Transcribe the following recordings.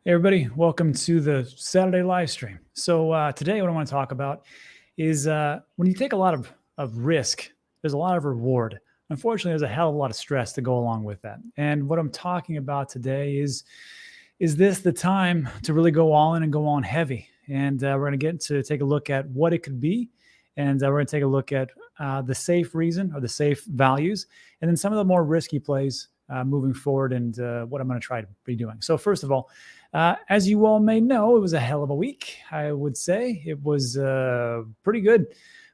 Hey everybody, welcome to the Saturday live stream. So today, what I want to talk about is when you take a lot of risk, there's a lot of reward. Unfortunately, there's a hell of a lot of stress to go along with that. And what I'm talking about today is this the time to really go all in and go on heavy? And we're going to get to take a look at what it could be, and we're going to take a look at the safe reason or the safe values, and then some of the more risky plays moving forward, and what I'm going to try to be doing. So first of all, as you all may know, it was a hell of a week. I would say it was pretty good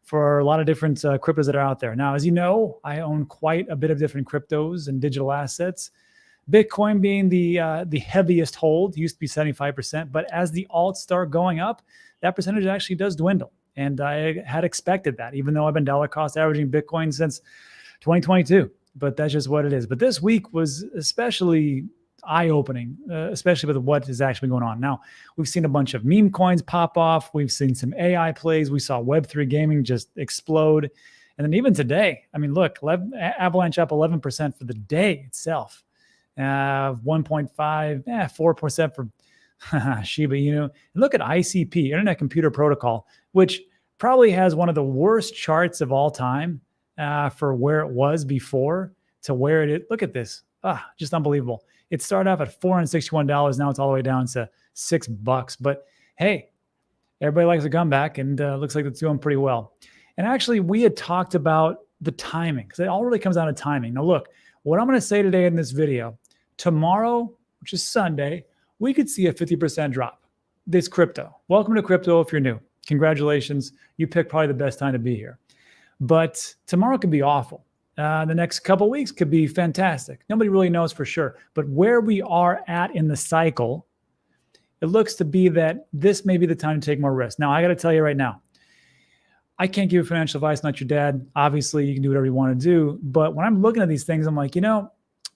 for a lot of different cryptos that are out there. Now, as you know, I own quite a bit of different cryptos and digital assets. Bitcoin being the heaviest hold, used to be 75%, but as the alts start going up, that percentage actually does dwindle. And I had expected that, even though I've been dollar cost averaging Bitcoin since 2022. But that's just what it is. But this week was especially eye-opening, especially with what is actually going on. Now, we've seen a bunch of meme coins pop off. We've seen some AI plays. We saw Web3 gaming just explode. And then even today, I mean, look, Avalanche up 11% for the day itself. 1.5, 4% for Shiba Inu. And look at ICP, Internet Computer Protocol, which probably has one of the worst charts of all time for where it was before to where it is. Look at this. Just unbelievable. It started off at $461. Now it's all the way down to $6. But hey, everybody likes a comeback, and looks like it's doing pretty well. And actually, we had talked about the timing, because it all really comes down to timing. Now, look, what I'm going to say today in this video, tomorrow, which is Sunday, we could see a 50% drop. This crypto. Welcome to crypto if you're new. Congratulations. You picked probably the best time to be here. But tomorrow could be awful. The next couple of weeks could be fantastic. Nobody really knows for sure. But where we are at in the cycle, it looks to be that this may be the time to take more risk. Now, I got to tell you right now, I can't give you financial advice, not your dad. Obviously, you can do whatever you want to do. But when I'm looking at these things, I'm like,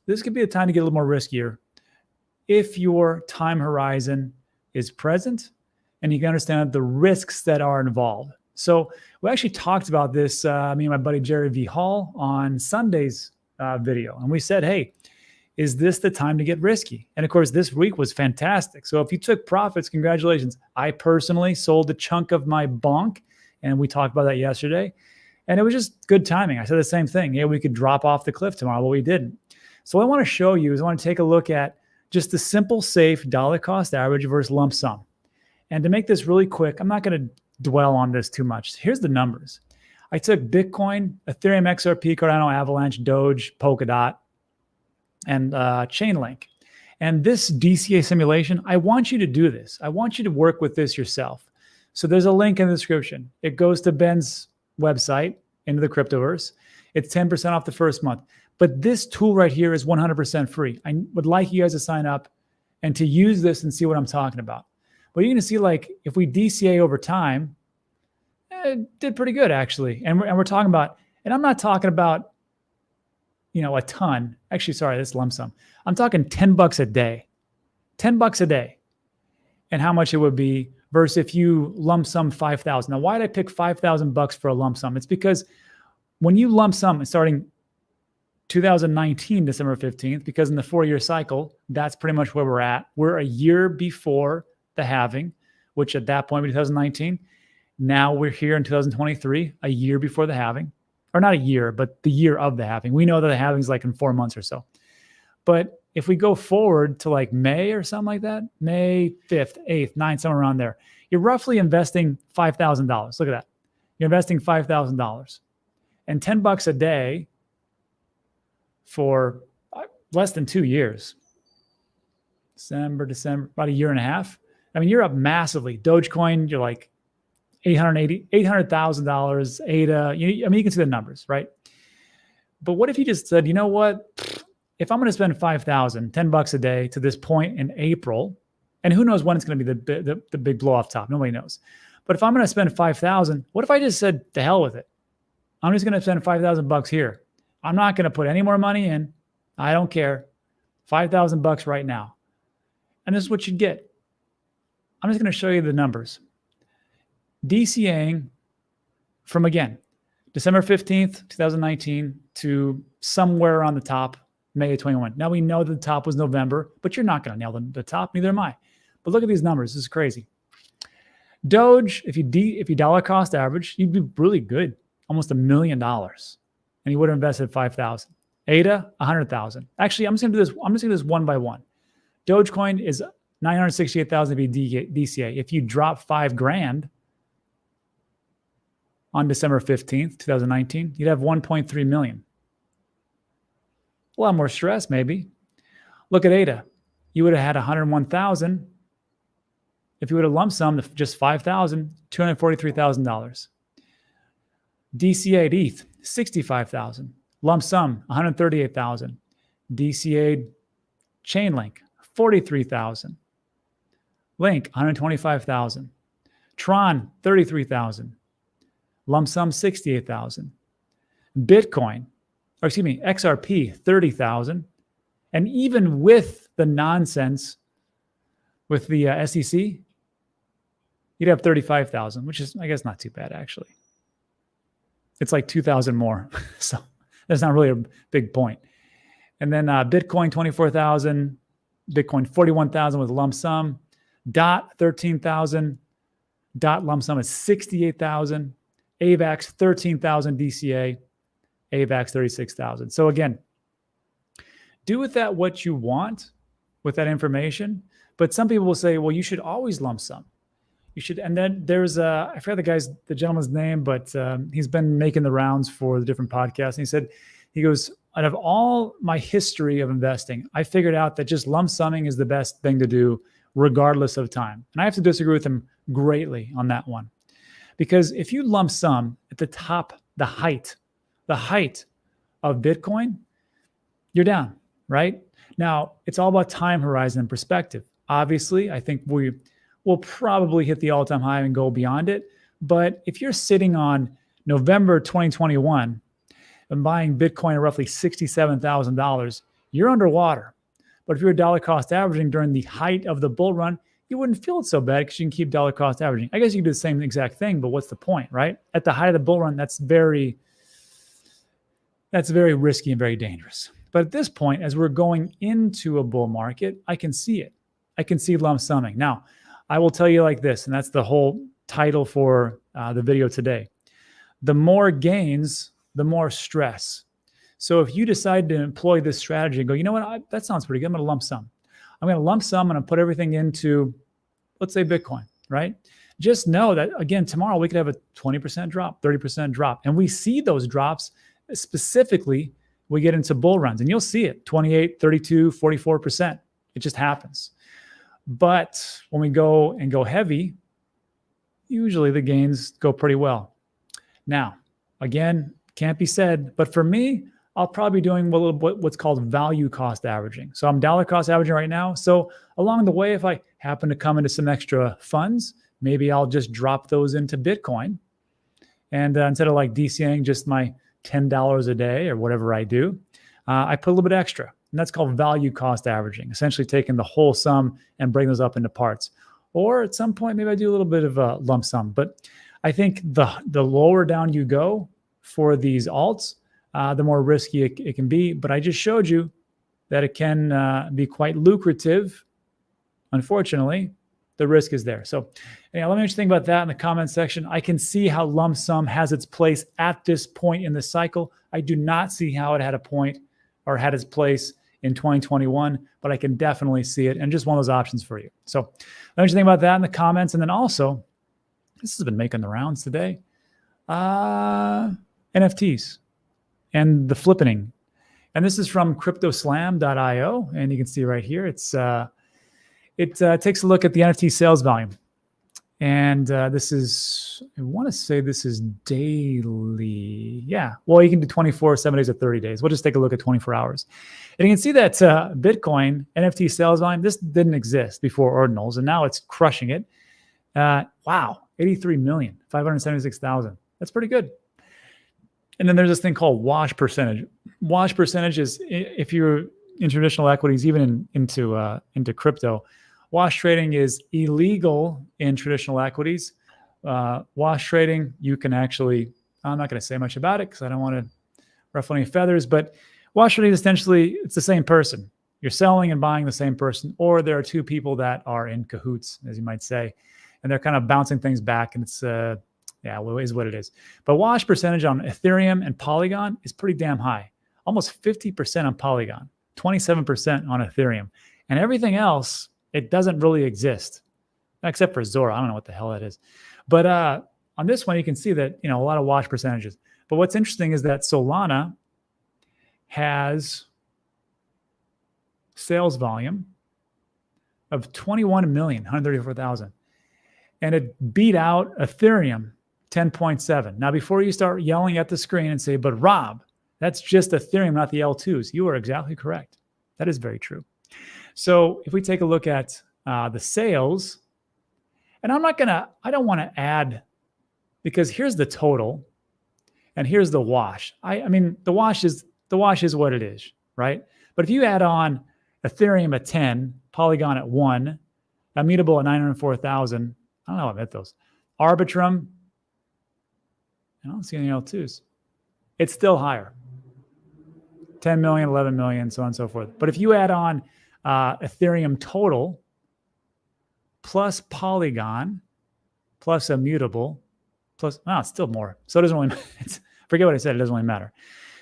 this could be a time to get a little more riskier if your time horizon is present and you can understand the risks that are involved. So we actually talked about this, me and my buddy Jerry V. Hall, on Sunday's video. And we said, hey, is this the time to get risky? And of course, this week was fantastic. So if you took profits, congratulations. I personally sold a chunk of my bonk, and we talked about that yesterday. And it was just good timing. I said the same thing. Yeah, we could drop off the cliff tomorrow, but we didn't. So what I want to show you is I want to take a look at just the simple, safe dollar cost average versus lump sum. And to make this really quick, I'm not going to dwell on this too much. Here's the numbers. I took Bitcoin, Ethereum, XRP, Cardano, Avalanche, Doge, Polkadot, and Chainlink. And this DCA simulation, I want you to do this. I want you to work with this yourself. So there's a link in the description. It goes to Ben's website, into the Cryptoverse. It's 10% off the first month. But this tool right here is 100% free. I would like you guys to sign up and to use this and see what I'm talking about. But you're going to see, like, if we DCA over time, it did pretty good, actually. And we're talking about, and I'm not talking about, a ton. Actually, sorry, that's lump sum. I'm talking $10 a day. $10 a day. And how much it would be versus if you lump sum 5,000. Now, why did I pick $5,000 for a lump sum? It's because when you lump sum starting 2019, December 15th, because in the 4-year cycle, that's pretty much where we're at. We're a year before the halving, which at that point was 2019. Now we're here in 2023, a year before the halving, or not a year, but the year of the halving. We know that the halving is like in 4 months or so. But if we go forward to like May or something like that, May 5th, 8th, 9th, somewhere around there, you're roughly investing $5,000. Look at that. You're investing $5,000 and $10 a day for less than 2 years. December, about a year and a half. I mean, you're up massively. Dogecoin, you're like $800,000. ADA, you can see the numbers, right? But what if you just said, you know what? If I'm going to spend $5,000, $10 a day to this point in April, and who knows when it's going to be the big blow off top? Nobody knows. But if I'm going to spend $5,000, what if I just said, to hell with it? I'm just going to spend $5,000 here. I'm not going to put any more money in. I don't care. $5,000 right now. And this is what you'd get. I'm just going to show you the numbers. DCAing from, again, December 15th, 2019 to somewhere around the top, May of 21. Now we know that the top was November, but you're not going to nail the top. Neither am I. But look at these numbers. This is crazy. Doge, if you dollar cost average, you'd be really good, almost $1 million, and you would have invested 5,000. ADA, 100,000. Actually, I'm just gonna do this one by one. Dogecoin is 968,000 to be DCA. If you drop $5,000 on December 15th, 2019, you'd have 1.3 million. A lot more stress, maybe. Look at ADA. You would have had 101,000. If you would have lump summed just 5,000, $243,000. DCA at ETH, 65,000. Lump sum, 138,000. DCA Chainlink, 43,000. Link, 125,000. Tron, 33,000. Lump sum, 68,000. Bitcoin, XRP, 30,000. And even with the nonsense with the SEC, you'd have 35,000, which is, I guess, not too bad, actually. It's like 2,000 more. So that's not really a big point. And then Bitcoin, 24,000. Bitcoin, 41,000 with lump sum. DOT, 13,000. DOT lump sum is 68,000. AVAX, 13,000 DCA. AVAX, 36,000. So again, do with that what you want with that information. But some people will say, well, you should always lump sum. You should. And then there's I forgot the gentleman's name, but he's been making the rounds for the different podcasts. And he goes, out of all my history of investing, I figured out that just lump summing is the best thing to do regardless of time. And I have to disagree with him greatly on that one. Because if you lump sum at the top, the height of Bitcoin, you're down, right? Now, it's all about time horizon and perspective. Obviously, I think we will probably hit the all-time high and go beyond it. But if you're sitting on November 2021 and buying Bitcoin at roughly $67,000, you're underwater. But if you're dollar cost averaging during the height of the bull run, you wouldn't feel it so bad because you can keep dollar cost averaging. I guess you can do the same exact thing, but what's the point, right? At the height of the bull run, that's very risky and very dangerous. But at this point, as we're going into a bull market, I can see it. I can see lump summing. Now, I will tell you like this, and that's the whole title for the video today. The more gains, the more stress. So if you decide to employ this strategy and go, you know what, that sounds pretty good. I'm going to lump sum. I'm going to lump sum and I'm put everything into, let's say, Bitcoin, right? Just know that, again, tomorrow we could have a 20% drop, 30% drop. And we see those drops specifically, we get into bull runs. And you'll see it, 28, 32, 44%. It just happens. But when we go heavy, usually the gains go pretty well. Now, again, can't be said, but for me, I'll probably be doing what's called value cost averaging. So I'm dollar cost averaging right now. So along the way, if I happen to come into some extra funds, maybe I'll just drop those into Bitcoin. And instead of like DCAing just my $10 a day or whatever I do, I put a little bit extra. And that's called value cost averaging, essentially taking the whole sum and breaking those up into parts. Or at some point, maybe I do a little bit of a lump sum. But I think the lower down you go for these alts, the more risky it can be. But I just showed you that it can be quite lucrative. Unfortunately, the risk is there. So anyhow, let me know what you think about that in the comment section. I can see how lump sum has its place at this point in the cycle. I do not see how it had a point or had its place in 2021, but I can definitely see it, and just one of those options for you. So let me know what you think about that in the comments. And then also, this has been making the rounds today, NFTs and the flippening. And this is from cryptoslam.io, and you can see right here, it takes a look at the NFT sales volume. And this is, I want to say this is daily. Yeah, well, you can do 24, 7 days, or 30 days. We'll just take a look at 24 hours. And you can see that Bitcoin NFT sales volume, this didn't exist before ordinals, and now it's crushing it. Wow, 83,576,000. That's pretty good. And then there's this thing called wash percentage. Wash percentage is, if you're in traditional equities, even into crypto, wash trading is illegal in traditional equities. Wash trading, you can actually, I'm not going to say much about it because I don't want to ruffle any feathers, but wash trading is essentially, it's the same person. you're selling and buying the same person, or there are two people that are in cahoots, as you might say, and they're kind of bouncing things back, and it's well, it is what it is. But wash percentage on Ethereum and Polygon is pretty damn high, almost 50% on Polygon, 27% on Ethereum, and everything else, it doesn't really exist, except for Zora. I don't know what the hell that is, but on this one, you can see that, a lot of wash percentages. But what's interesting is that Solana has sales volume of 21,134,000, and it beat out Ethereum 10.7. Now, before you start yelling at the screen and say, but Rob, that's just Ethereum, not the L2s. You are exactly correct. That is very true. So if we take a look at the sales, and I don't want to add, because here's the total and here's the wash. I mean, the wash is what it is, right? But if you add on Ethereum at 10, Polygon at 1, Immutable at 904,000, I don't know how I met those. Arbitrum, I don't see any L2s. It's still higher. 10 million, 11 million, so on and so forth. But if you add on Ethereum total plus Polygon plus Immutable plus, it's still more. So it doesn't really matter. Forget what I said. It doesn't really matter.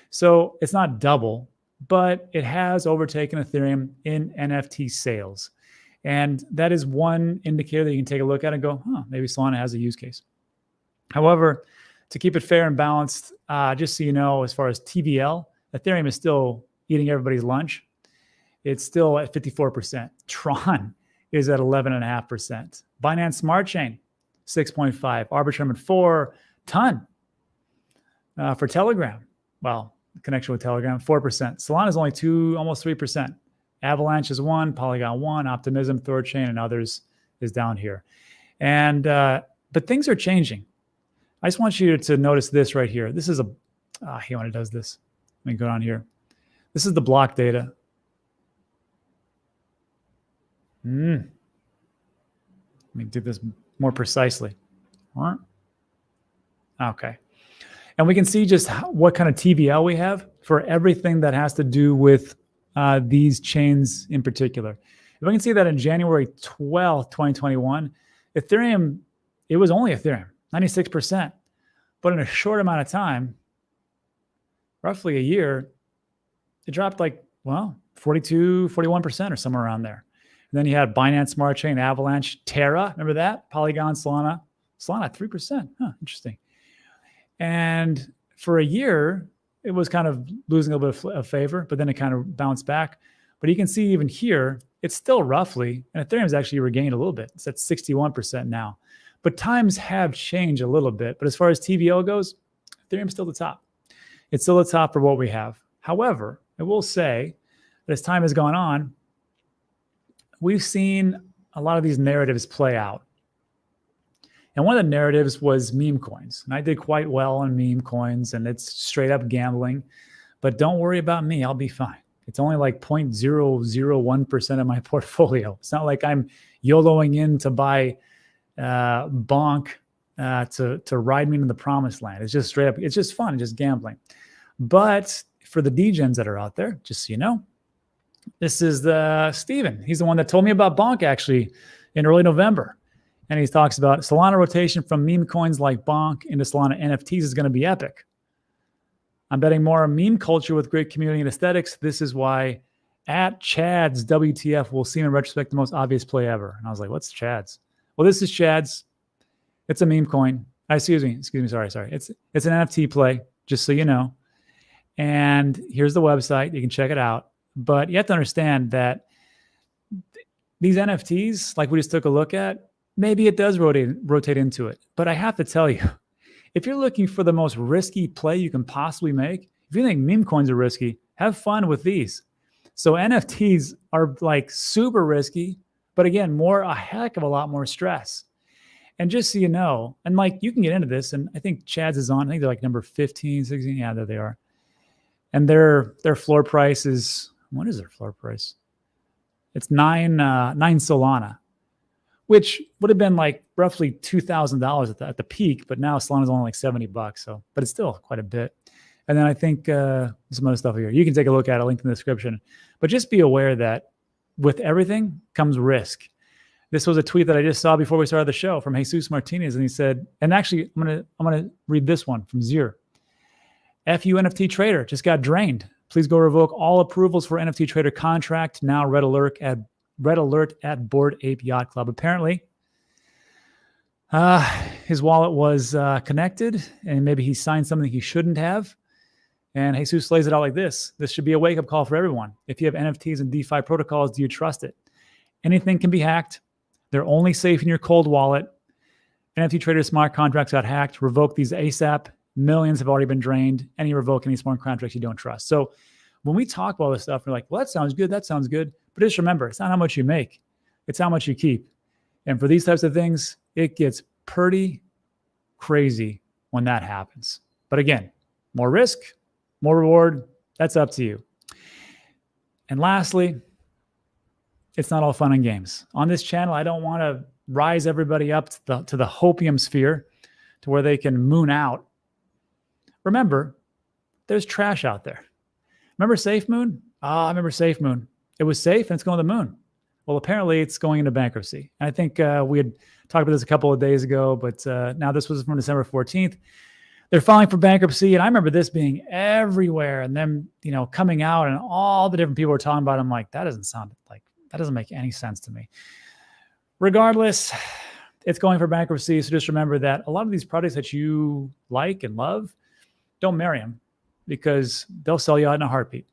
So it's not double, but it has overtaken Ethereum in NFT sales. And that is one indicator that you can take a look at and go, maybe Solana has a use case. However, to keep it fair and balanced, just so you know, as far as TVL, Ethereum is still eating everybody's lunch. It's still at 54%. Tron is at 11.5%. Binance Smart Chain, 6.5. Arbitrum at 4. Ton for Telegram. Well, connection with Telegram, 4%. Solana is only 2, almost 3%. Avalanche is 1, Polygon 1, Optimism, Thorchain, and others is down here. And but things are changing. I just want you to notice this right here. This is I hate when it does this. Let me go down here. This is the block data. Let me do this more precisely. Okay. And we can see just what kind of TVL we have for everything that has to do with these chains in particular. If we can see that in January 12th, 2021, Ethereum, it was only Ethereum, 96%. But in a short amount of time, roughly a year, it dropped 42, 41% or somewhere around there. And then you had Binance Smart Chain, Avalanche, Terra, remember that? Polygon, Solana, 3%. Interesting. And for a year, it was kind of losing a little bit of favor, but then it kind of bounced back. But you can see even here, it's still roughly, and Ethereum's actually regained a little bit. It's at 61% now. But times have changed a little bit. But as far as TVL goes, Ethereum's still the top. It's still the top for what we have. However, I will say that as time has gone on, we've seen a lot of these narratives play out. And one of the narratives was meme coins. And I did quite well on meme coins, and it's straight up gambling. But don't worry about me. I'll be fine. It's only like 0.001% of my portfolio. It's not like I'm YOLOing in to buy bonk to ride me into the promised land. It's just straight up. It's just fun, just gambling. But for the degens that are out there, just so you know, this is Steven. He's the one that told me about bonk actually in early November. And he talks about Solana rotation from meme coins like bonk into Solana NFTs is going to be epic. I'm betting more on meme culture with great community and aesthetics. This is why at Chad's WTF will seem in retrospect the most obvious play ever. And I was like, what's Chad's? Well, this is Chad's. It's a meme coin. Excuse me. Sorry. It's an NFT play, just so you know. And here's the website. You can check it out. But you have to understand that these NFTs, like we just took a look at, maybe it does rotate into it. But I have to tell you, if you're looking for the most risky play you can possibly make, if you think meme coins are risky, have fun with these. So NFTs are like super risky, but again, a heck of a lot more stress. And just so you know, and like you can get into this, and I think Chad's is on, I think they're like number 15, 16. Yeah, there they are. And their floor price is, what is their floor price? It's 9 Solana, which would have been like roughly $2,000 at the peak, but now Solana's only like $70. So, but it's still quite a bit. And then I think some other stuff here. You can take a look at it, link in the description. But just be aware that with everything comes risk. This was a tweet that I just saw before we started the show from Jesus Martinez, and he said, and actually I'm gonna read this one from Zier. FU NFT Trader just got drained. Please go revoke all approvals for NFT Trader contract. Now red alert at Bored Ape Yacht Club. Apparently, his wallet was connected, and maybe he signed something he shouldn't have. And Jesus lays it out like this. This should be a wake-up call for everyone. If you have NFTs and DeFi protocols, do you trust it? Anything can be hacked. They're only safe in your cold wallet. NFT Trader smart contracts got hacked. Revoke these ASAP. Millions have already been drained. Any revoke any smart contracts you don't trust. So when we talk about this stuff, we're like, well, that sounds good. That sounds good. But just remember, it's not how much you make. It's how much you keep. And for these types of things, it gets pretty crazy when that happens. But again, more risk, more reward. That's up to you. And lastly, it's not all fun and games. On this channel, I don't want to rise everybody up to the hopium sphere to where they can moon out. Remember, there's trash out there. Remember SafeMoon? I remember SafeMoon. It was safe and it's going to the moon. Well, apparently it's going into bankruptcy. And I think we had talked about this a couple of days ago, but now this was from December 14th. They're filing for bankruptcy. And I remember this being everywhere and them, coming out and all the different people were talking about it. I'm like, that doesn't make any sense to me. Regardless, it's going for bankruptcy. So just remember that a lot of these products that you like and love, don't marry them because they'll sell you out in a heartbeat.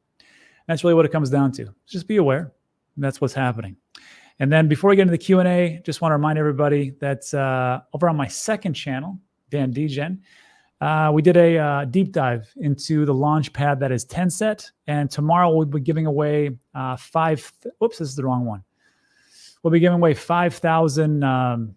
That's really what it comes down to. Just be aware. That's what's happening. And then before we get into the Q&A, just want to remind everybody that over on my second channel, Dan Degen, we did a deep dive into the launch pad that is Tencent. And tomorrow we'll be giving away this is the wrong one. We'll be giving away 5,000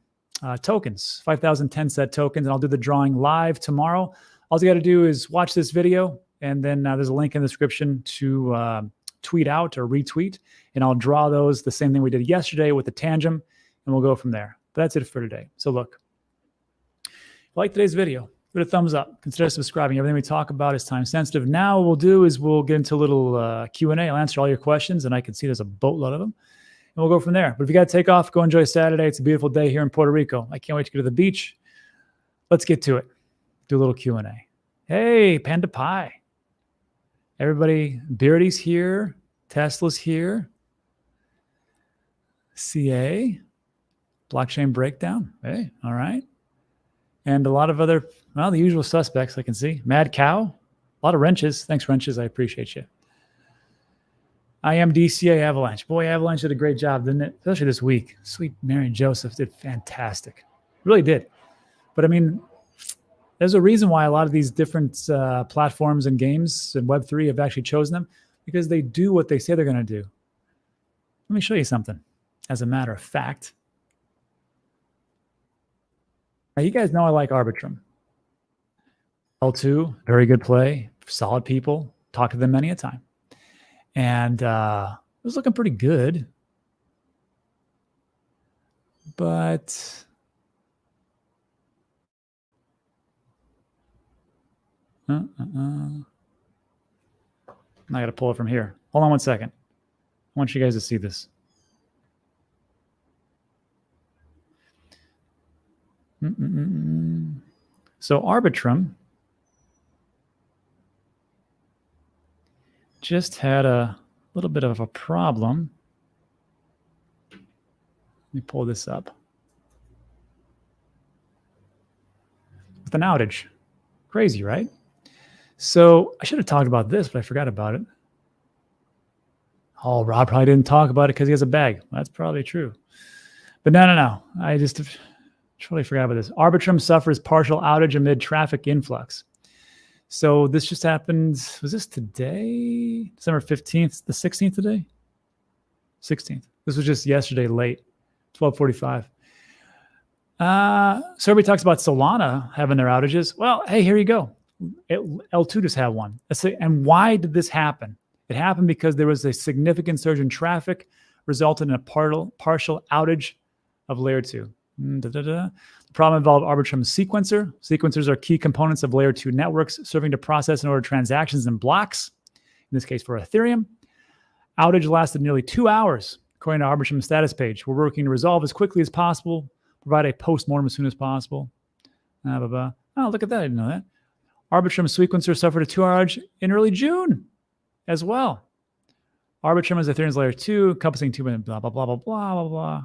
tokens, 5,000 Tencent tokens, and I'll do the drawing live tomorrow. All you got to do is watch this video, and then there's a link in the description to tweet out or retweet, and I'll draw those the same thing we did yesterday with the Tangem, and we'll go from there. But that's it for today. So look, if you like today's video, give it a thumbs up. Consider subscribing. Everything we talk about is time sensitive. Now what we'll do is we'll get into a little Q&A. I'll answer all your questions, and I can see there's a boatload of them. And we'll go from there. But if you got to take off, go enjoy Saturday. It's a beautiful day here in Puerto Rico. I can't wait to get to the beach. Let's get to it. Do a little Q&A. Hey, Panda Pie. Everybody, Beardy's here. Tesla's here. CA. Blockchain Breakdown. Hey, all right. And a lot of other, the usual suspects I can see. Mad Cow. A lot of wrenches. Thanks, wrenches. I appreciate you. I am DCA Avalanche. Boy, Avalanche did a great job, didn't it? Especially this week. Sweet Mary Joseph did fantastic. Really did. But I mean, there's a reason why a lot of these different platforms and games and Web3 have actually chosen them, because they do what they say they're going to do. Let me show you something. As a matter of fact, now you guys know I like Arbitrum. L2, very good play, solid people. Talked to them many a time. And it was looking pretty good. But I got to pull it from here. Hold on one second. I want you guys to see this. So Arbitrum just had a little bit of a problem. Let me pull this up. With an outage. Crazy, right? So I should have talked about this, but I forgot about it. Oh, Rob probably didn't talk about it because he has a bag. That's probably true. But no. I just totally forgot about this. Arbitrum suffers partial outage amid traffic influx. So this just happened. Was this today? December 15th, the 16th today? 16th. This was just yesterday late, 12:45. So everybody talks about Solana having their outages. Well, hey, here you go. L2 just had one. And why did this happen? It happened because there was a significant surge in traffic, resulting in a partial outage of layer 2. The problem involved Arbitrum Sequencer. Sequencers are key components of layer 2 networks serving to process and order transactions in blocks, in this case for Ethereum. Outage lasted nearly 2 hours, according to Arbitrum's status page. We're working to resolve as quickly as possible, provide a post-mortem as soon as possible. Oh, look at that. I didn't know that. Arbitrum Sequencer suffered a 2-hour outage in early June as well. Arbitrum is Ethereum's layer 2, encompassing 2 minutes, blah, blah, blah, blah, blah, blah, blah.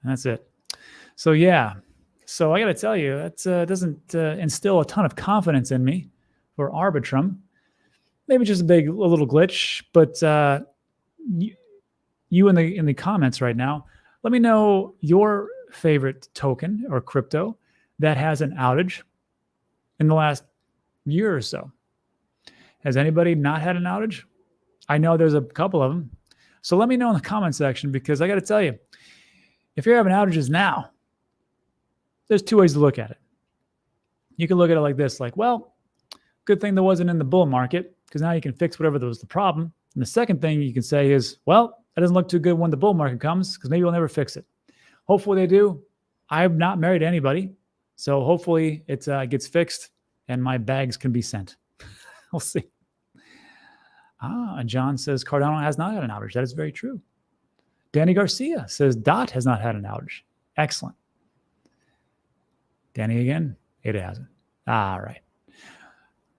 That's it. So, yeah. So, I got to tell you, that doesn't instill a ton of confidence in me for Arbitrum. Maybe just a little glitch, but you in the comments right now, let me know your favorite token or crypto that has an outage in the last year or so. Has anybody not had an outage? I know there's a couple of them. So let me know in the comment section, because I got to tell you, if you're having outages now, there's 2 ways to look at it. You can look at it like this, like, well, good thing there wasn't in the bull market, because now you can fix whatever was the problem. And the second thing you can say is, well, that doesn't look too good when the bull market comes, because maybe we'll never fix it. Hopefully they do. I'm not married to anybody, so hopefully it gets fixed and my bags can be sent. We'll see. John says Cardano has not had an outage. That is very true. Danny Garcia says DOT has not had an outage. Excellent. Danny again, it hasn't. All right.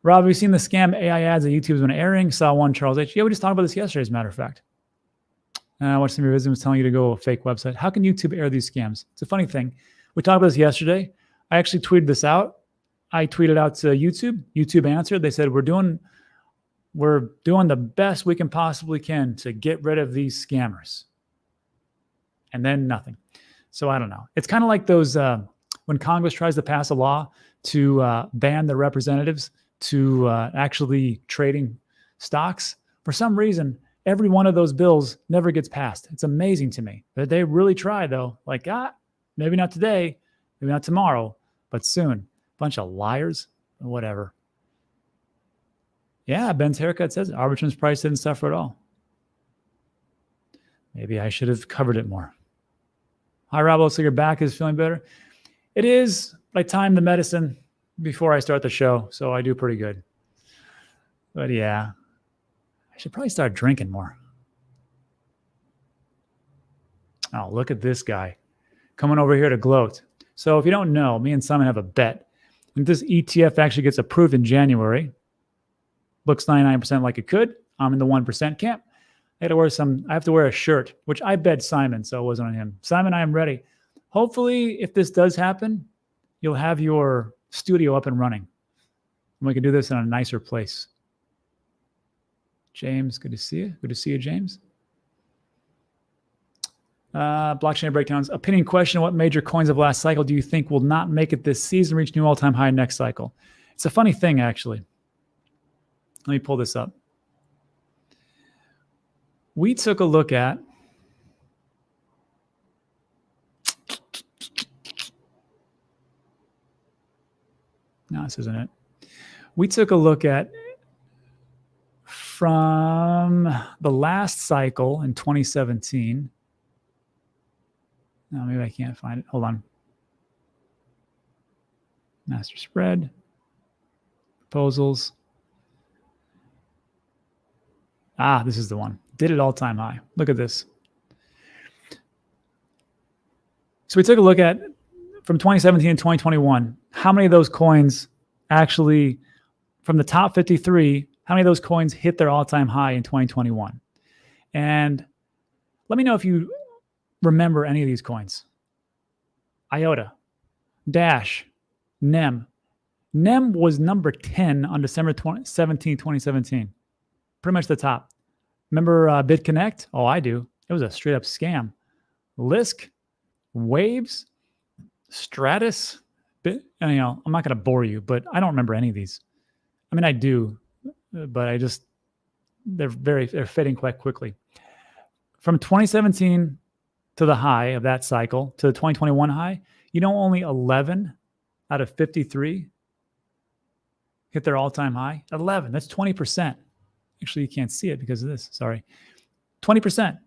Rob, have you seen the scam AI ads that YouTube's been airing? Saw one, Charles H. Yeah, we just talked about this yesterday, as a matter of fact. I watched some of your videos was telling you to go to a fake website. How can YouTube air these scams? It's a funny thing. We talked about this yesterday. I actually tweeted this out. I tweeted out to YouTube. YouTube answered. They said, we're doing the best we can possibly can to get rid of these scammers. And then nothing. So I don't know. It's kind of like those, when Congress tries to pass a law to ban their representatives to actually trading stocks. For some reason, every one of those bills never gets passed. It's amazing to me. But they really try, though. Like, maybe not today, maybe not tomorrow, but soon. Bunch of liars or whatever. Yeah, Ben's haircut says it. Arbitrum's price didn't suffer at all. Maybe I should have covered it more. Hi, Rob. Looks like your back is feeling better. It is. I timed the medicine before I start the show, so I do pretty good. But yeah, I should probably start drinking more. Oh, look at this guy coming over here to gloat. So if you don't know, me and Simon have a bet. If this ETF actually gets approved in January, looks 99% like it could. I'm in the 1% camp. I have to wear a shirt, which I bet Simon, so it wasn't on him. Simon, I am ready. Hopefully, if this does happen, you'll have your studio up and running. And we can do this in a nicer place. James, good to see you. Good to see you, James. Blockchain breakdowns. Opinion question: what major coins of last cycle do you think will not make it this season, reach new all-time high next cycle? It's a funny thing, actually. Let me pull this up. We took a look at no, this isn't it. We took a look at from the last cycle in 2017. No, maybe I can't find it. Hold on. Master spread. Proposals. This is the one. Did it all-time high. Look at this. So we took a look at, from 2017 and 2021, how many of those coins actually, from the top 53, how many of those coins hit their all-time high in 2021? And let me know if you remember any of these coins. IOTA, Dash, NEM. NEM was number 10 on December 17, 2017. Pretty much the top. Remember BitConnect? Oh, I do. It was a straight up scam. Lisk, Waves, Stratus. I'm not going to bore you, but I don't remember any of these. I mean, I do, but they're fading quite quickly. From 2017 to the high of that cycle to the 2021 high, only 11 out of 53 hit their all-time high. 11, that's 20%. Actually, you can't see it because of this. Sorry. 20%.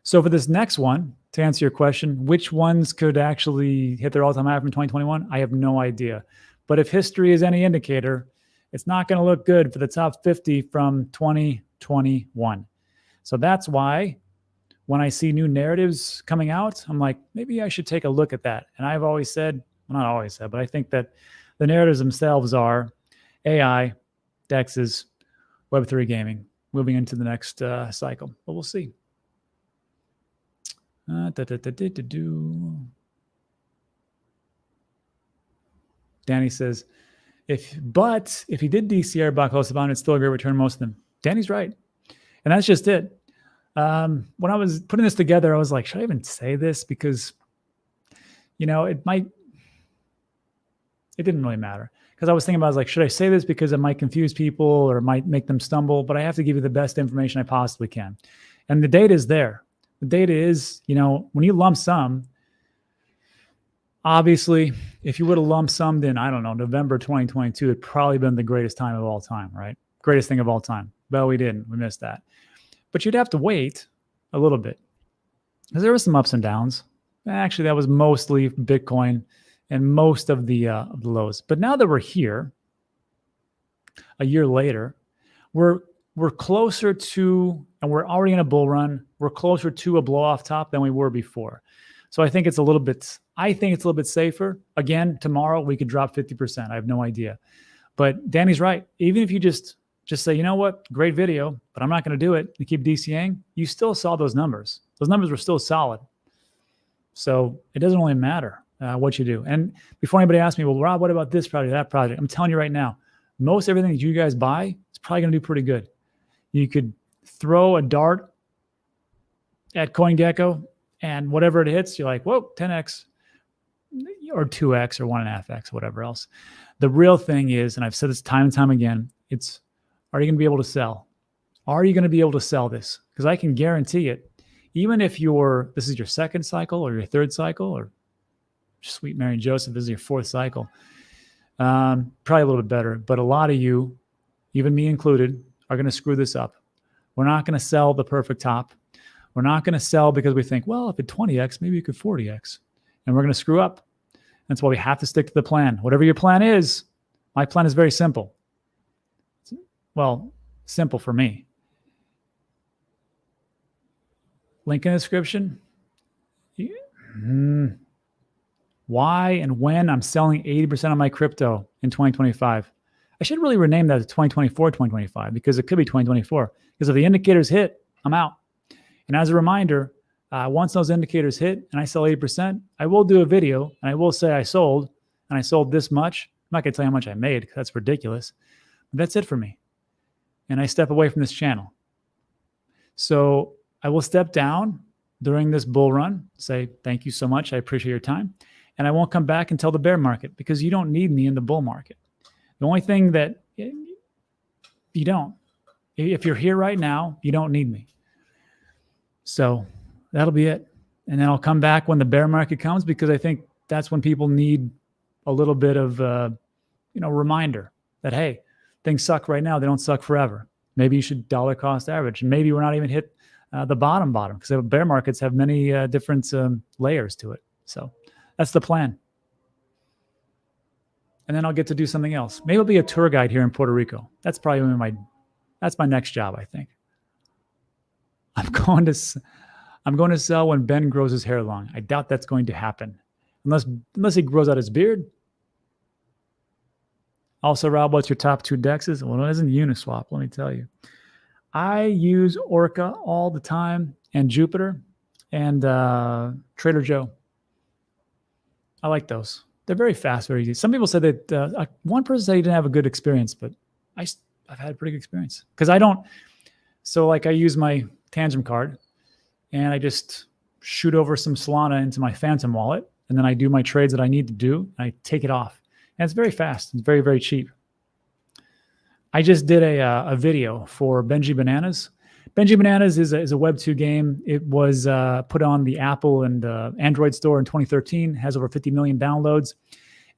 So for this next one, to answer your question, which ones could actually hit their all-time high from 2021? I have no idea. But if history is any indicator, it's not going to look good for the top 50 from 2021. So that's why when I see new narratives coming out, I'm like, maybe I should take a look at that. And I've always said, well, not always said, but I think that the narratives themselves are AI, DEXs, Web3 gaming, moving into the next cycle. But we'll see. Danny says, if he did DCR buy close to bond, it's still a great return, most of them. Danny's right. And that's just it. When I was putting this together, I was like, should I even say this? Because, it didn't really matter. Because I was thinking about, I was like, should I say this because it might confuse people or it might make them stumble? But I have to give you the best information I possibly can. And the data is there. The data is, when you lump sum, obviously, if you would have lump summed in, I don't know, November 2022, it'd probably been the greatest time of all time, right? Greatest thing of all time. Well, we didn't. We missed that. But you'd have to wait a little bit because there were some ups and downs. Actually, that was mostly Bitcoin and most of the lows. But now that we're here, a year later, we're closer to, and we're already in a bull run. We're closer to a blow off top than we were before. So I think it's a little bit safer. Again, tomorrow we could drop 50%. I have no idea. But Danny's right. Even if you just say, you know what, great video, but I'm not going to do it. You keep DCAing, you still saw those numbers. Those numbers were still solid. So it doesn't really matter what you do. And before anybody asks me, well, Rob, what about this project, that project? I'm telling you right now, most everything that you guys buy is probably going to do pretty good. You could throw a dart at CoinGecko and whatever it hits, you're like, whoa, 10x or 2x or 1.5x, whatever else. The real thing is, and I've said this time and time again, it's, are you going to be able to sell? Are you going to be able to sell this? Because I can guarantee it. Even if this is your second cycle or your third cycle, or sweet Mary and Joseph, this is your fourth cycle, probably a little bit better. But a lot of you, even me included, are going to screw this up. We're not going to sell the perfect top. We're not going to sell because we think, well, if it 20x, maybe you could 40x. And we're going to screw up. That's why we have to stick to the plan. Whatever your plan is, my plan is very simple. Well, simple for me. Link in the description. Why and when I'm selling 80% of my crypto in 2025. I should really rename that to 2024, 2025, because it could be 2024. Because if the indicators hit, I'm out. And as a reminder, once those indicators hit and I sell 80%, I will do a video and I will say I sold and I sold this much. I'm not going to tell you how much I made because that's ridiculous. But that's it for me. And I step away from this channel. So I will step down during this bull run, say, thank you so much. I appreciate your time. And I won't come back until the bear market because you don't need me in the bull market. The only thing that you don't, if you're here right now, you don't need me. So that'll be it. And then I'll come back when the bear market comes because I think that's when people need a little bit of, reminder that, hey, things suck right now. They don't suck forever. Maybe you should dollar cost average. And maybe we're not even hit the bottom because bear markets have many different layers to it. So that's the plan. And then I'll get to do something else. Maybe I'll be a tour guide here in Puerto Rico. That's probably that's my next job, I think. I'm going to sell when Ben grows his hair long. I doubt that's going to happen. Unless he grows out his beard. Also, Rob, what's your top 2 DEXs? Well, it isn't Uniswap, let me tell you. I use Orca all the time and Jupiter and Trader Joe. I like those. They're very fast, very easy. Some people said that one person said he didn't have a good experience, but I've had a pretty good experience because I don't. So I use my Tangent card and I just shoot over some Solana into my Phantom wallet. And then I do my trades that I need to do. And I take it off. And it's very fast. It's very, very cheap. I just did a video for Benji Bananas. Benji Bananas is a Web2 game. It was put on the Apple and Android store in 2013, has over 50 million downloads.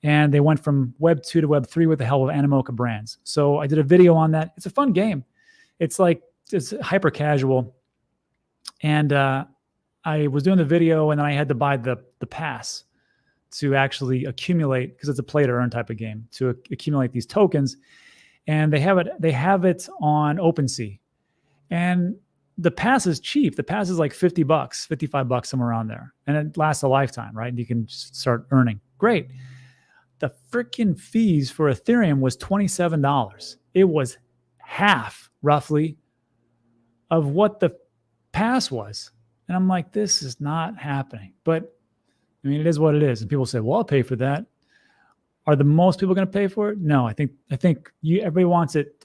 And they went from Web2 to Web3 with the help of Animoca Brands. So I did a video on that. It's a fun game. It's hyper casual. And I was doing the video and then I had to buy the pass to actually accumulate, because it's a play to earn type of game, to accumulate these tokens. And they have it on OpenSea. And the pass is cheap. The pass is like $50, $55, somewhere around there. And it lasts a lifetime, right? And you can start earning. Great. The freaking fees for Ethereum was $27. It was half, roughly, of what the pass was. And I'm like, this is not happening. But I mean, it is what it is. And people say, well, I'll pay for that. Are the most people going to pay for it? No, I think everybody wants it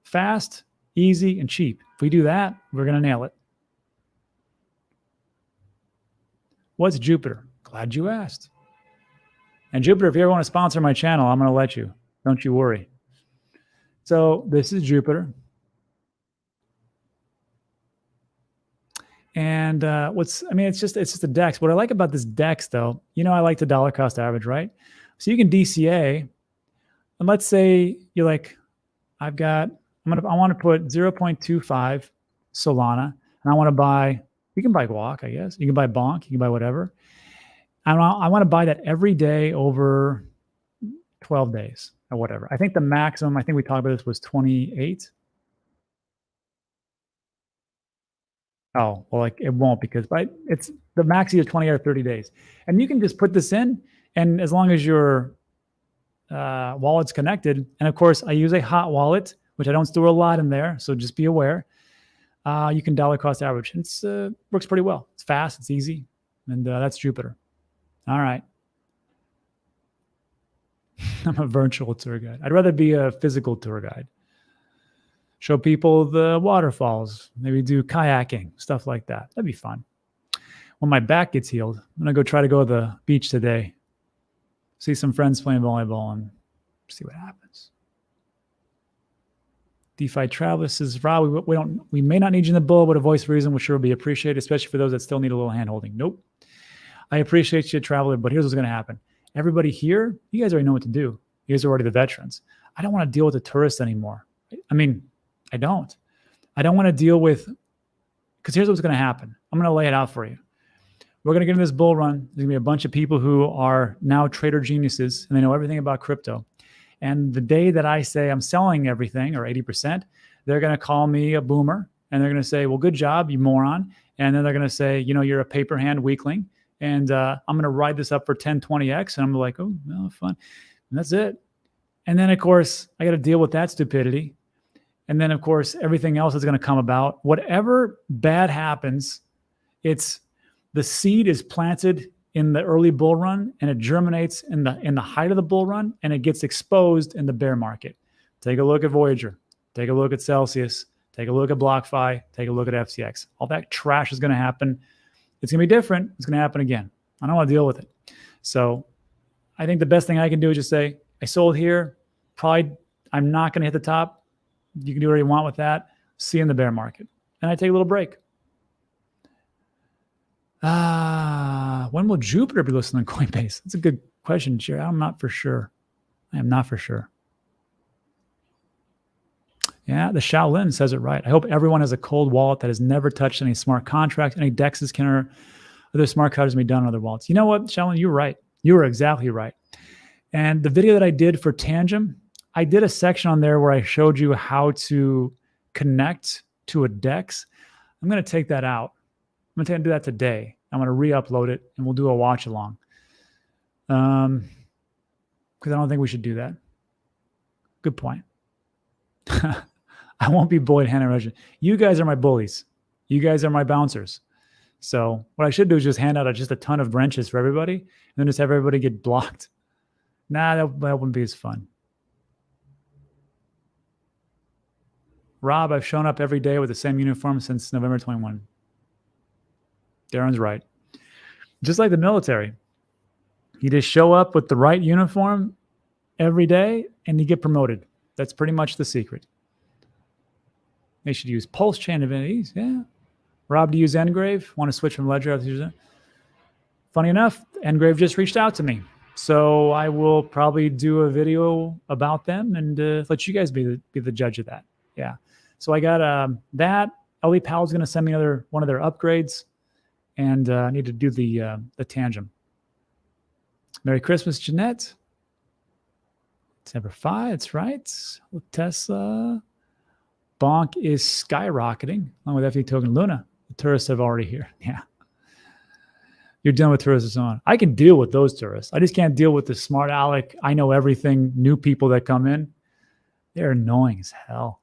fast, easy, and cheap. If we do that, we're going to nail it. What's Jupiter? Glad you asked. And Jupiter, if you ever want to sponsor my channel, I'm going to let you. Don't you worry. So this is Jupiter. And it's just a DEX. What I like about this DEX, though, I like the dollar cost average, right? So you can DCA, and let's say you're like, I want to put 0.25 Solana, and I want to buy, you can buy Guac, I guess. You can buy Bonk, you can buy whatever. And I want to buy that every day over 12 days or whatever. I think the maximum, I think we talked about this, was 28. Oh, well, it won't, because it's the max is 20 or 30 days. And you can just put this in, and as long as your wallet's connected, and of course I use a hot wallet, which I don't store a lot in there, so just be aware. You can dollar cost average. It's works pretty well. It's fast, it's easy, and that's Jupiter. All right. I'm a virtual tour guide. I'd rather be a physical tour guide. Show people the waterfalls, maybe do kayaking, stuff like that. That'd be fun. When my back gets healed, I'm going to try to go to the beach today, see some friends playing volleyball, and see what happens. DeFi Traveler says, Rob, we may not need you in the bull, but a voice of reason would sure be appreciated, especially for those that still need a little hand holding. Nope. I appreciate you, Traveler, but here's what's going to happen. Everybody here, you guys already know what to do. You guys are already the veterans. I don't want to deal with the tourists anymore. I mean, I don't want to deal with, because here's what's going to happen. I'm going to lay it out for you. We're going to get into this bull run. There's going to be a bunch of people who are now trader geniuses, and they know everything about crypto. And the day that I say I'm selling everything, or 80%, they're going to call me a boomer, and they're going to say, well, good job, you moron. And then they're going to say, you're a paper hand weakling, and I'm going to ride this up for 10, 20x. And I'm like, oh, no, fun. And that's it. And then, of course, I got to deal with that stupidity. And then, of course, everything else is going to come about. Whatever bad happens, the seed is planted in the early bull run, and it germinates in the height of the bull run, and it gets exposed in the bear market. Take a look at Voyager. Take a look at Celsius. Take a look at BlockFi. Take a look at FTX. All that trash is going to happen. It's going to be different. It's going to happen again. I don't want to deal with it. So I think the best thing I can do is just say, I sold here. Probably I'm not going to hit the top. You can do whatever you want with that. See you in the bear market. And I take a little break. When will Jupiter be listed on Coinbase? That's a good question, Jerry. I'm not for sure. I am not for sure. Yeah, the Shaolin says it right. I hope everyone has a cold wallet that has never touched any smart contracts, any DEXs can or other smart cards can be done on other wallets. You know what, Shaolin, you're right. You were exactly right. And the video that I did for Tangem, I did a section on there where I showed you how to connect to a DEX. I'm going to take that out. I'm going to do that today. I'm going to re-upload it, and we'll do a watch along. Because I don't think we should do that. Good point. I won't be bullied, Hannah Regina. You guys are my bullies. You guys are my bouncers. So what I should do is just hand out just a ton of wrenches for everybody, and then just have everybody get blocked. Nah, that wouldn't be as fun. Rob, I've shown up every day with the same uniform since November 21. Darren's right. Just like the military. You just show up with the right uniform every day and you get promoted. That's pretty much the secret. They should use Pulse Chain Divinities. Yeah. Rob, do you use Ngrave? Want to switch from Ledger? Funny enough, Ngrave just reached out to me. So I will probably do a video about them and let you guys be the judge of that. Yeah. So I got that. LE Pal is going to send me one of their upgrades. and I need to do the tangent. Merry Christmas, Jeanette. December 5, that's right. Tesla. Bonk is skyrocketing along with FE token Luna. The tourists have already here. Yeah. You're dealing with tourists on. I can deal with those tourists. I just can't deal with the smart aleck, I know everything, new people that come in. They're annoying as hell.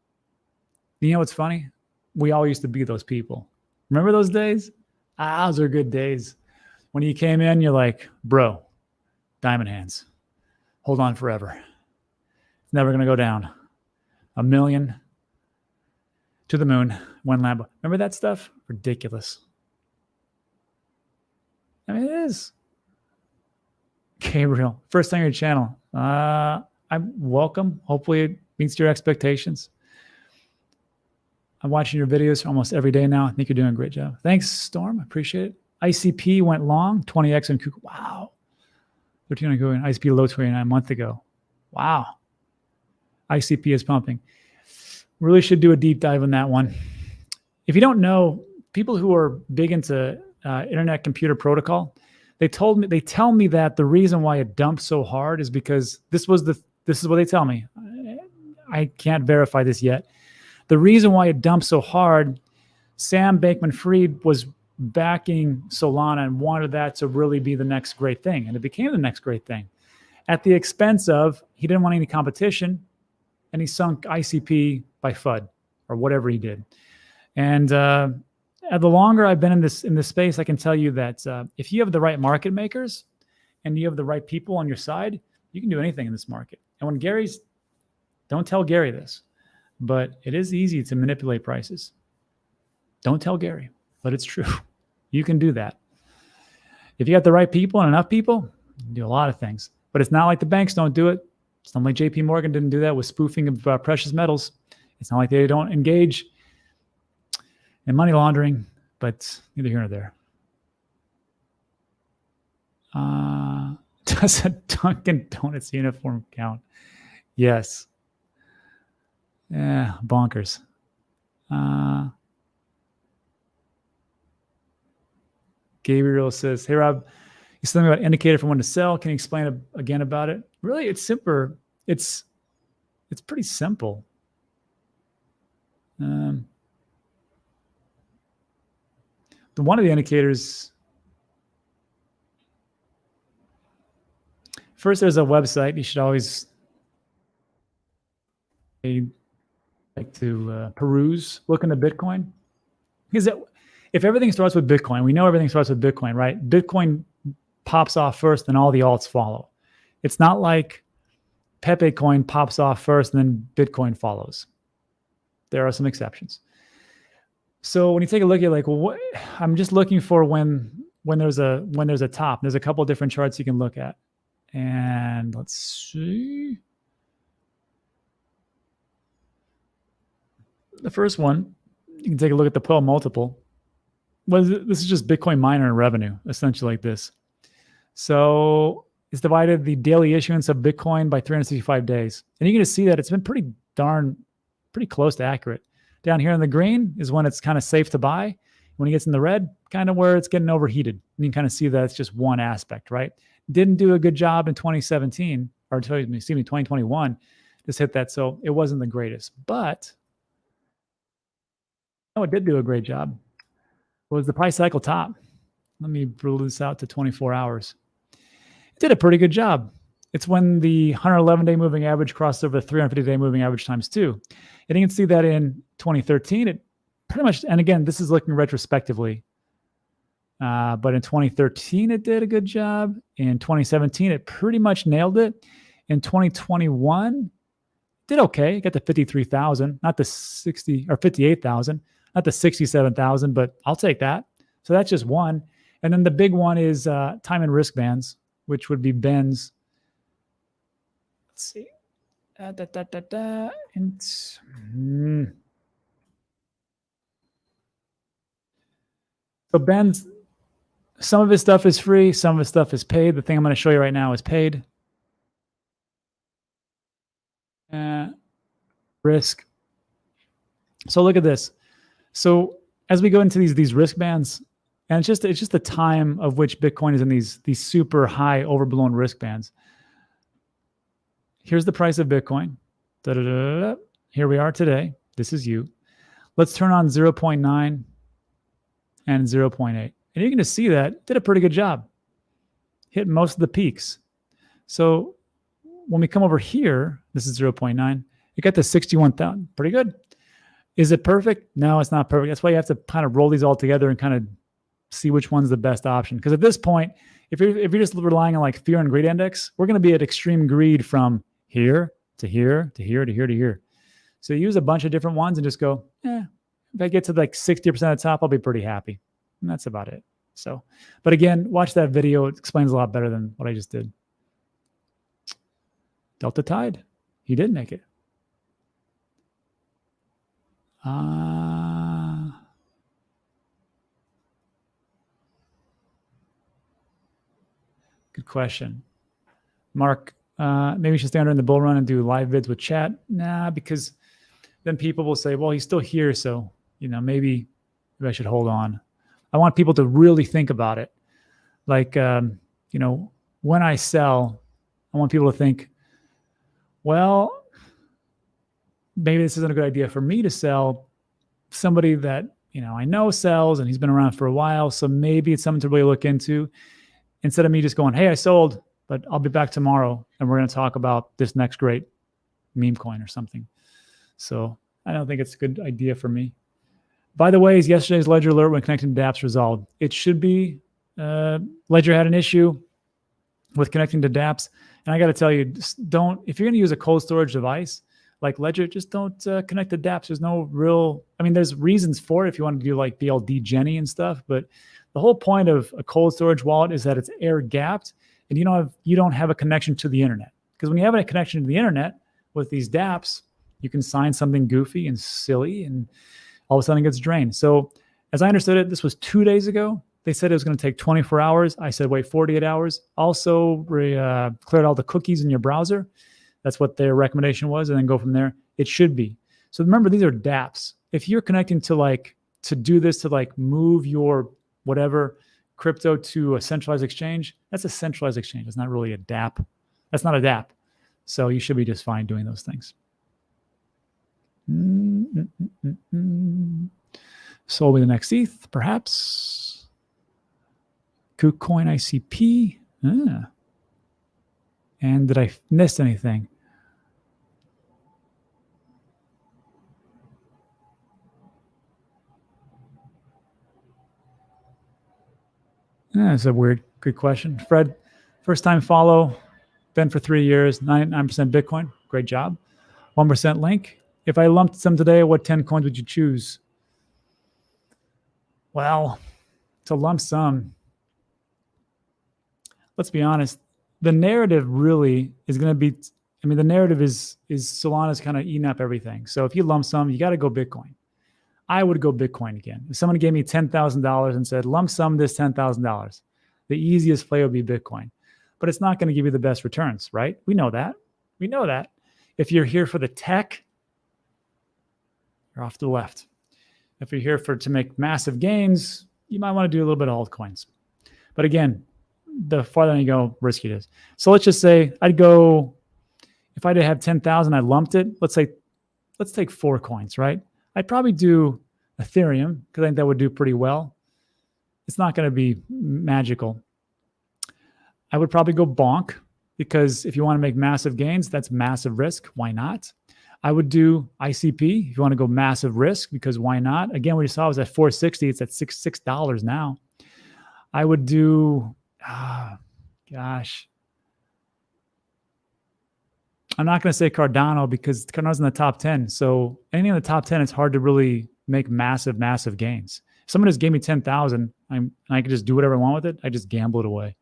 You know what's funny? We all used to be those people. Remember those days? Those are good days. When you came in, you're like, bro, diamond hands. Hold on forever. It's never going to go down. $1 million to the moon, one Lambo. Remember that stuff? Ridiculous. I mean, it is. Gabriel, first time on your channel. I'm welcome. Hopefully it meets your expectations. I'm watching your videos almost every day now. I think you're doing a great job. Thanks, Storm. I appreciate it. ICP went long, 20x on Kuku. Wow. 13 on Kuku and ICP low 29 a month ago. Wow. ICP is pumping. Really should do a deep dive on that one. If you don't know, people who are big into internet computer protocol, they tell me that the reason why it dumped so hard is because this is what they tell me. I can't verify this yet. The reason why it dumped so hard, Sam Bankman-Fried was backing Solana and wanted that to really be the next great thing. And it became the next great thing at the expense of, he didn't want any competition, and he sunk ICP by FUD or whatever he did. And the longer I've been in this space, I can tell you that if you have the right market makers and you have the right people on your side, you can do anything in this market. And when don't tell Gary this, but it is easy to manipulate prices. Don't tell Gary, but it's true. You can do that. If you got the right people and enough people, you can do a lot of things. But it's not like the banks don't do it. It's not like JP Morgan didn't do that with spoofing of precious metals. It's not like they don't engage in money laundering, but neither here nor there. Does a Dunkin' Donuts uniform count? Yes. Yeah, bonkers. Gabriel says, hey, Rob, you said something about indicator for when to sell. Can you explain again about it? Really, it's simpler. It's pretty simple. One of the indicators, first there's a website you should always like to peruse, look into Bitcoin. Because if everything starts with Bitcoin, we know everything starts with Bitcoin, right? Bitcoin pops off first and all the alts follow. It's not like Pepe coin pops off first and then Bitcoin follows. There are some exceptions. So when you take a look at like, well, I'm just looking for when there's a top. There's a couple of different charts you can look at. And let's see. The first one, you can take a look at the PUL multiple. Well, this is just Bitcoin miner and revenue, essentially like this. So it's divided the daily issuance of Bitcoin by 365 days. And you can just see that it's been pretty close to accurate. Down here in the green is when it's kind of safe to buy. When it gets in the red, kind of where it's getting overheated. And you can kind of see that it's just one aspect, right? Didn't do a good job in 2017, or 2021, just hit that. So it wasn't the greatest. But it did do a great job. Was the price cycle top? Let me rule this out to 24 hours. It did a pretty good job. It's when the 111-day moving average crossed over the 350-day moving average times 2. And you can see that in 2013, it pretty much, and again, this is looking retrospectively, but in 2013, it did a good job. In 2017, it pretty much nailed it. In 2021, did okay. It got to 53,000, not the 60 or 58,000, not the 67,000, but I'll take that. So that's just one. And then the big one is time and risk bands, which would be Ben's. Let's see. So Ben's, some of his stuff is free, some of his stuff is paid. The thing I'm going to show you right now is paid. Risk. So look at this. So as we go into these risk bands, And it's just the time of which Bitcoin is in these super high overblown risk bands. Here's the price of Bitcoin. Da-da-da-da-da. Here we are today. This is you. Let's turn on 0.9 and 0.8. And you can just see that did a pretty good job. Hit most of the peaks. So when we come over here, this is 0.9. You got the 61,000. Pretty good. Is it perfect? No, it's not perfect. That's why you have to kind of roll these all together and kind of see which one's the best option. Because at this point, if you're just relying on like fear and greed index, we're going to be at extreme greed from here to here to here to here to here. So you use a bunch of different ones and just go, if I get to like 60% of the top, I'll be pretty happy. And that's about it. So, but again, watch that video. It explains a lot better than what I just did. Delta Tide, he did make it. Good question. Mark, maybe we should stay under in the bull run and do live vids with chat. Nah, because then people will say, well, he's still here. So, maybe I should hold on. I want people to really think about it. Like, when I sell, I want people to think, well, maybe this isn't a good idea for me to sell. Somebody that, I know sells and he's been around for a while. So maybe it's something to really look into instead of me just going, hey, I sold, but I'll be back tomorrow and we're going to talk about this next great meme coin or something. So I don't think it's a good idea for me. By the way, is yesterday's Ledger alert when connecting to dApps resolved? It should be. Ledger had an issue with connecting to dApps. And I got to tell you, don't, if you're going to use a cold storage device like Ledger, just don't connect to dApps. There's no real, there's reasons for it if you want to do like BLD Jenny and stuff, but the whole point of a cold storage wallet is that it's air gapped and you don't have a connection to the internet. Because when you have a connection to the internet with these dApps, you can sign something goofy and silly and all of a sudden it gets drained. So as I understood it, this was 2 days ago. They said it was going to take 24 hours. I said, wait, 48 hours. Also cleared all the cookies in your browser. That's what their recommendation was. And then go from there. It should be. So remember, these are dApps. If you're connecting to do this, to move your whatever crypto to a centralized exchange, that's a centralized exchange. It's not really a dApp. That's not a dApp. So you should be just fine doing those things. So will be the next ETH, perhaps. KuCoin ICP. And did I miss anything? That's a good question. Fred, first time follow, been for 3 years, 99% Bitcoin. Great job. 1% Link. If I lumped some today, what 10 coins would you choose? Well, to lump sum, let's be honest, the narrative really is going to be, the narrative is Solana's kind of eating up everything. So if you lump sum, you got to go Bitcoin. I would go Bitcoin again. If someone gave me $10,000 and said, lump sum this $10,000, the easiest play would be Bitcoin. But it's not going to give you the best returns, right? We know that. If you're here for the tech, you're off to the left. If you're here to make massive gains, you might want to do a little bit of altcoins. But again, the farther you go, risky it is. So let's just say I'd go, if I did have 10,000, I lumped it. Let's take 4 coins, right? I'd probably do Ethereum because I think that would do pretty well. It's not going to be magical. I would probably go Bonk because if you want to make massive gains, that's massive risk. Why not? I would do ICP if you want to go massive risk because why not? Again, we saw it was at $4.60. It's at $6 now. I would do, gosh. I'm not going to say Cardano because Cardano's in the top 10. So anything in the top 10, it's hard to really make massive, massive gains. If someone just gave me 10,000 and I could just do whatever I want with it, I just gamble it away.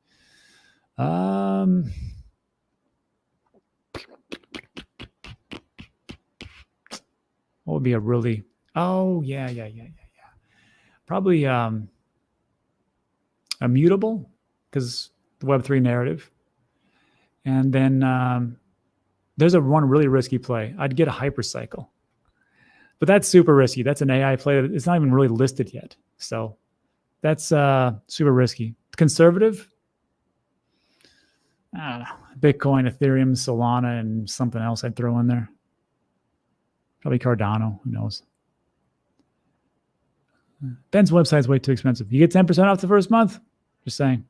What would be a really, probably Immutable because the Web3 narrative. And then there's one really risky play. I'd get a Hypercycle. But that's super risky. That's an AI play. It's not even really listed yet. So That's super risky. Conservative, I don't know. Bitcoin, Ethereum, Solana, and something else I'd throw in there. Probably Cardano. Who knows? Ben's website's way too expensive. You get 10% off the first month. Just saying.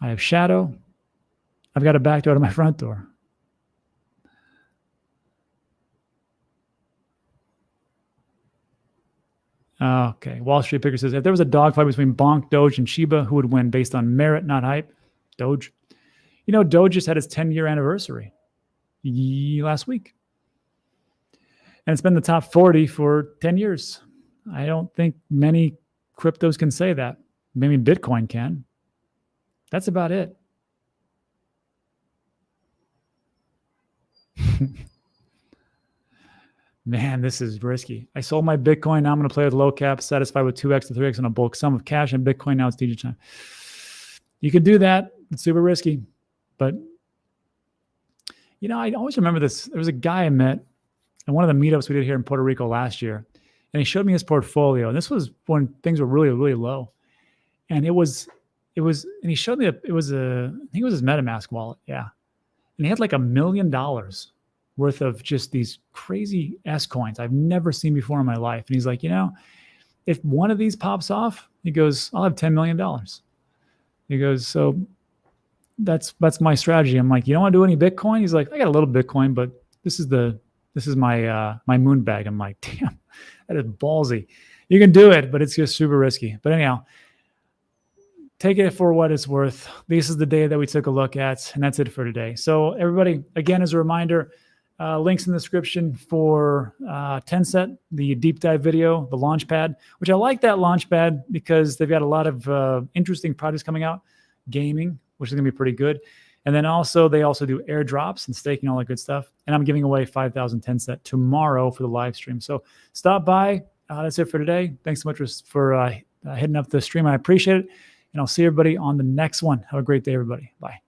I have Shadow. I've got a back door to my front door. Okay. Wall Street Picker says, if there was a dogfight between Bonk, Doge, and Shiba, who would win based on merit, not hype? Doge. You know, Doge just had its 10-year anniversary last week. And it's been the top 40 for 10 years. I don't think many cryptos can say that. Maybe Bitcoin can. That's about it. Man, this is risky. I sold my Bitcoin. Now I'm going to play with low cap, satisfied with 2x to 3x on a bulk sum of cash and Bitcoin. Now it's DJ time. You could do that. It's super risky. But, you know, I always remember this. There was a guy I met at one of the meetups we did here in Puerto Rico last year. And he showed me his portfolio. And this was when things were really, really low. And and he showed me, I think it was his MetaMask wallet. Yeah. And he had like $1 million worth of just these crazy S coins I've never seen before in my life. And he's like, you know, if one of these pops off, he goes, I'll have $10 million. He goes, so that's my strategy. I'm like, you don't want to do any Bitcoin? He's like, I got a little Bitcoin, but this is my my moon bag. I'm like, damn, that is ballsy. You can do it, but it's just super risky. But anyhow, take it for what it's worth. This is the day that we took a look at, and that's it for today. So everybody, again, as a reminder, links in the description for Tencent, the deep dive video, the Launchpad, which I like that Launchpad because they've got a lot of interesting projects coming out, gaming, which is going to be pretty good. And then they also do airdrops and staking, all that good stuff. And I'm giving away 5,000 Tencent tomorrow for the live stream. So stop by. That's it for today. Thanks so much for hitting up the stream. I appreciate it. And I'll see everybody on the next one. Have a great day, everybody. Bye.